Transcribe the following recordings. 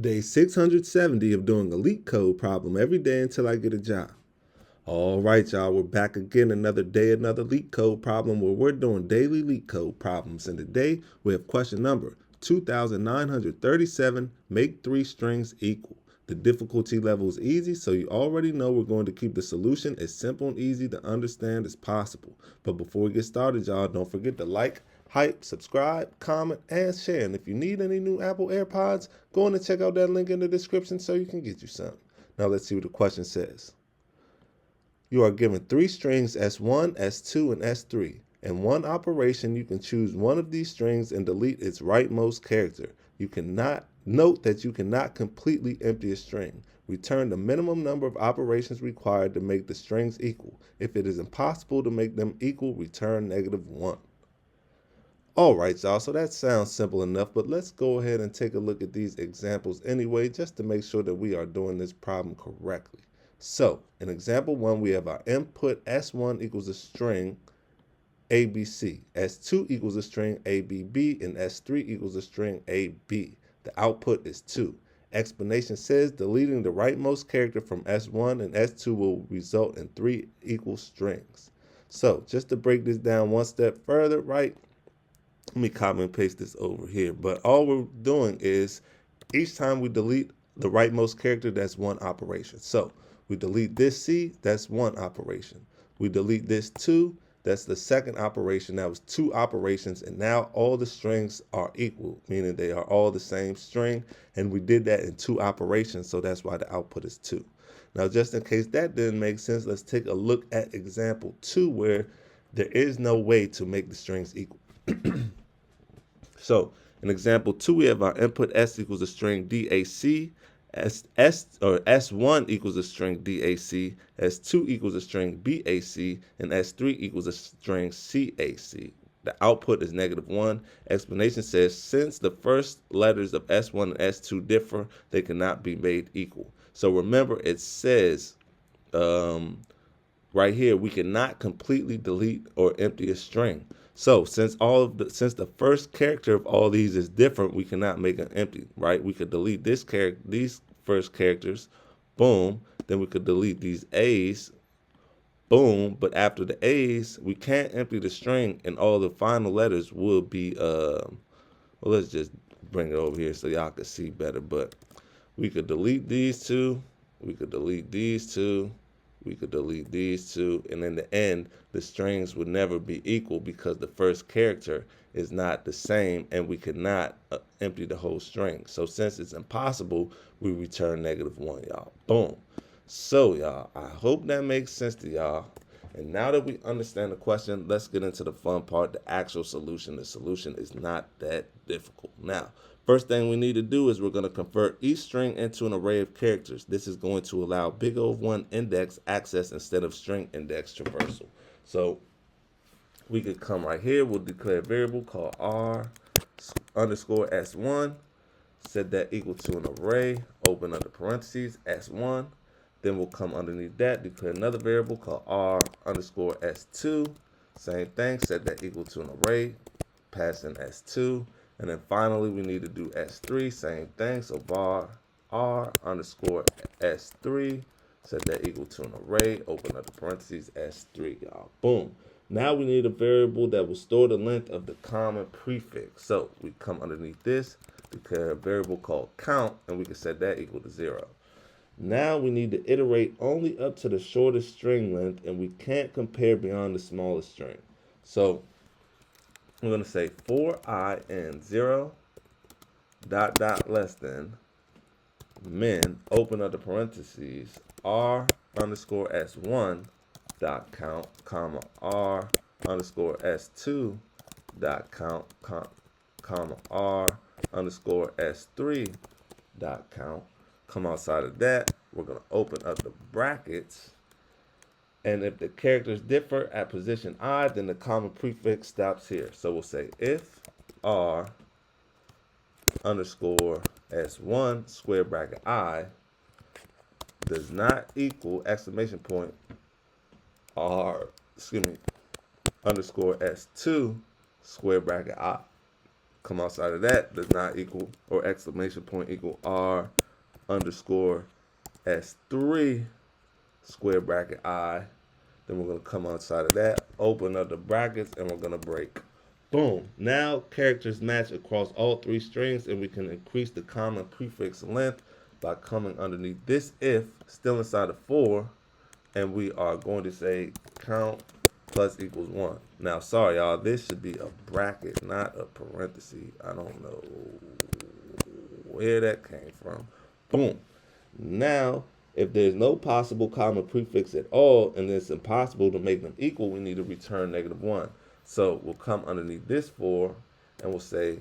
Day 670 of doing a LeetCode problem every day until I get a job. All right, y'all, we're back again another day, another LeetCode problem where we're doing daily LeetCode problems. And today we have question number 2937, make three strings equal. The difficulty level is easy, so you already know we're going to keep the solution as simple and easy to understand as possible. But before we get started, y'all, don't forget to like, hype, subscribe, comment, and share. And if you need any new Apple AirPods, go on and check out that link in the description so you can get you some. Now let's see what the question says. You are given three strings S1, S2, and S3. In one operation, you can choose one of these strings and delete its rightmost character. You cannot note that you cannot completely empty a string. Return the minimum number of operations required to make the strings equal. If it is impossible to make them equal, return -1. All right, y'all, so that sounds simple enough, but let's go ahead and take a look at these examples anyway, just to make sure that we are doing this problem correctly. So, in example 1, we have our input S1 equals a string ABC, S2 equals a string ABB, and S3 equals a string AB. The output is 2. Explanation says deleting the rightmost character from S1 and S2 will result in 3 equal strings. So, just to break this down one step further, right? Let me copy and paste this over here. But all we're doing is each time we delete the rightmost character, that's one operation. So we delete this C, that's one operation. We delete this 2, that's the second operation. That was 2 operations, and now all the strings are equal, meaning they are all the same string, and we did that in 2 operations, so that's why the output is 2. Now, just in case that didn't make sense, let's take a look at example 2 where there is no way to make the strings equal. So in example 2, we have our input S equals a string DAC, S1 equals a string DAC, S2 equals a string BAC, and S3 equals a string CAC. The output is -1. Explanation says since the first letters of S1 and S2 differ, they cannot be made equal. So remember, it says right here, we cannot completely delete or empty a string. So since the first character of all these is different, we cannot make an empty, right? We could delete these first characters, boom. Then we could delete these A's, boom. But after the A's, we can't empty the string, and all the final letters will be well, let's just bring it over here so y'all can see better. But we could delete these two, we could delete these two, we could delete these two, and in the end, the strings would never be equal because the first character is not the same, and we could not empty the whole string. So since it's impossible, we return -1, y'all. Boom. So, y'all, I hope that makes sense to y'all. And now that we understand the question, let's get into the fun part, the actual solution. The solution is not that difficult. Now, first thing we need to do is we're going to convert each string into an array of characters. This is going to allow big O1 index access instead of string index traversal. So we could come right here. We'll declare a variable called R_S1. Set that equal to an array. Open under parentheses, S1. Then we'll come underneath that, declare another variable called R_S2. Same thing, set that equal to an array, pass in S2. And then finally, we need to do S3, same thing. So var R_S3, set that equal to an array, open up the parentheses, S3, y'all. Boom. Now we need a variable that will store the length of the common prefix. So we come underneath this, declare a variable called count, and we can set that equal to 0. Now we need to iterate only up to the shortest string length, and we can't compare beyond the smallest string. So we're going to say for I in 0, ... less than, min, open up the parentheses, R_S1 dot count, comma, R_S2 dot count, comma, R_S3 dot count. Come outside of that, we're going to open up the brackets, and if the characters differ at position I, then the common prefix stops here. So we'll say if R_S1 square bracket I does not equal exclamation point R_S2 square bracket I. come outside of that does not equal, or exclamation point equal R underscore S3 square bracket I. Then we're going to come outside of that, open up the brackets, and we're going to break. Boom. Now characters match across all three strings, and we can increase the common prefix length by coming underneath this if, still inside of for, and we are going to say count plus equals 1. Now, sorry, y'all, this should be a bracket, not a parenthesis. I don't know where that came from. Boom. Now, if there's no possible common prefix at all, and it's impossible to make them equal, we need to return -1. So we'll come underneath this for, and we'll say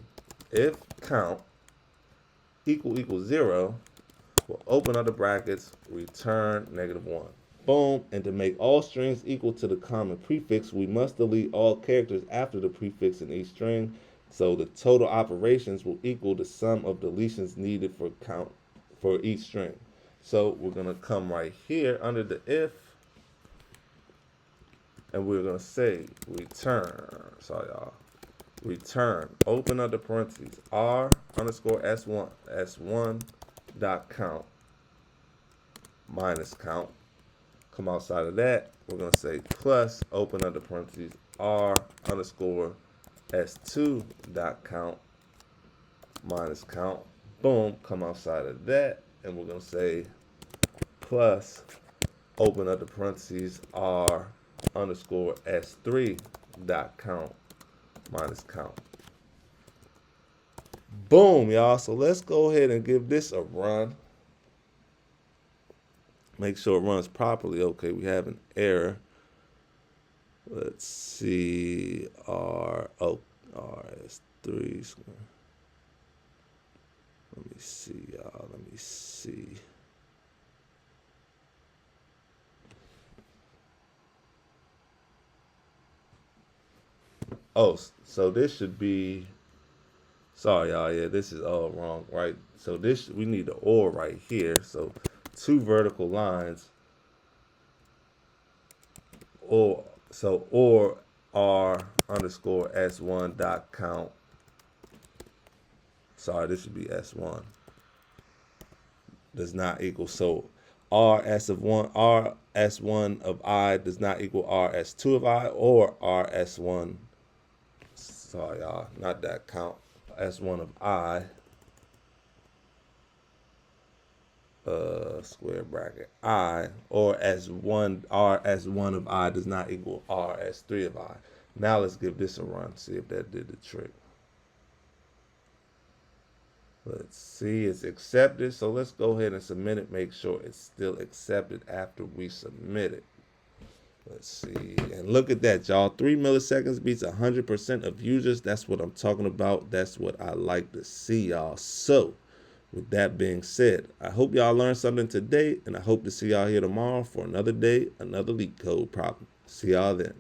if count equals 0, we'll open up the brackets, return -1. Boom. And to make all strings equal to the common prefix, we must delete all characters after the prefix in each string. So the total operations will equal the sum of deletions needed for count for each string. So we're going to come right here under the if, and we're going to say return, sorry y'all, return, open up the parentheses, R underscore S1 dot count minus count. Come outside of that, we're going to say plus, open up the parentheses, R underscore S2 dot count minus count. Boom, come outside of that, and we're going to say plus, open up the parentheses, R underscore S3 dot count minus count. Boom, y'all. So let's go ahead and give this a run. Make sure it runs properly. Okay, we have an error. Let's see, RS3 square. Let me see, y'all. Let me see. Oh, so this should be, sorry, y'all. Yeah, this is all wrong, right? So this, we need the or right here. So 2 vertical lines, or R underscore S1 dot count. Sorry, this should be S1. Does not equal, so RS1 of I does not equal RS2 of I, or RS1, sorry y'all, not that count, S1 of I, square bracket I, or S1, RS1 of I does not equal RS3 of I. Now let's give this a run, see if that did the trick. Let's see, it's accepted. So let's go ahead and submit it. Make sure it's still accepted after we submit it. Let's see. And look at that, y'all. 3 milliseconds beats 100% of users. That's what I'm talking about. That's what I like to see, y'all. So with that being said, I hope y'all learned something today, and I hope to see y'all here tomorrow for another day, another LeetCode problem. See y'all then.